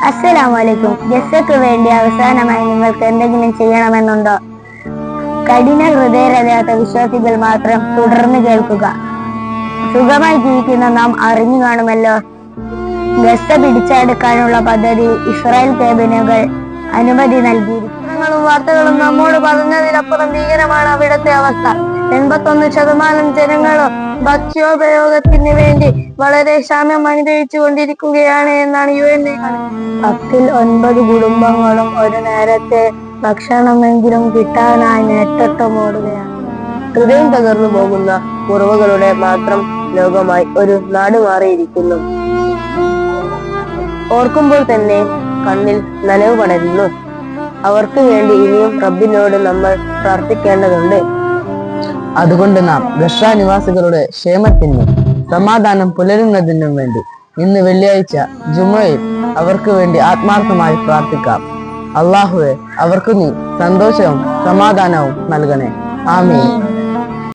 അസ്സലാമലൈക്കും. ഗസക്ക് വേണ്ടി അവസാനമായി നിങ്ങൾക്ക് എന്തെങ്കിലും ചെയ്യണമെന്നുണ്ടോ? കഠിന ഹൃദയരല്ലാത്ത വിശ്വാസികൾ മാത്രം തുടർന്ന് കേൾക്കുക. സുഖമായി ജീവിക്കുന്ന നാം അറിഞ്ഞു കാണുമല്ലോ, ഗസ പിടിച്ചെടുക്കാനുള്ള പദ്ധതി ഇസ്രായേൽ ക്യാബിനുകൾ അനുമതി നൽകിയിരിക്കുന്നു. വാർത്തകളും നമ്മോട് പറഞ്ഞതിനപ്പുറം ഭീകരമാണ് അവിടുത്തെ അവസ്ഥ. 81% ജനങ്ങളും ഭക്ഷ്യോപയോഗത്തിന് വേണ്ടി വളരെ ക്ഷാമം അനുഭവിച്ചു കൊണ്ടിരിക്കുകയാണ് എന്നാണ് UN. 10-9 കുടുംബങ്ങളും ഒരു നേരത്തെ ഭക്ഷണമെങ്കിലും കിട്ടാനായി നെട്ടോട്ടമോടുകയാണ്. ഹൃദയം തകർന്നു പോകുന്ന മുറിവുകളുടെ മാത്രം ലോകമായി ഒരു നാട് മാറിയിരിക്കുന്നു. ഓർക്കുമ്പോൾ തന്നെ കണ്ണിൽ നനവ് പടരുന്നു. അവർക്ക് വേണ്ടി ഇനിയും റബ്ബിനോട് നമ്മൾ പ്രാർത്ഥിക്കേണ്ടതുണ്ട്. അതുകൊണ്ട് നാം ഗസ നിവാസികളുടെ ക്ഷേമത്തിനും സമാധാനം പുലരുന്നതിനും വേണ്ടി ഇന്ന് വെള്ളിയാഴ്ച ജുമയിൽ അവർക്ക് വേണ്ടി ആത്മാർത്ഥമായി പ്രാർത്ഥിക്കാം. അള്ളാഹുവെ, അവർക്ക് നീ സന്തോഷവും സമാധാനവും നൽകണേ. ആമീൻ.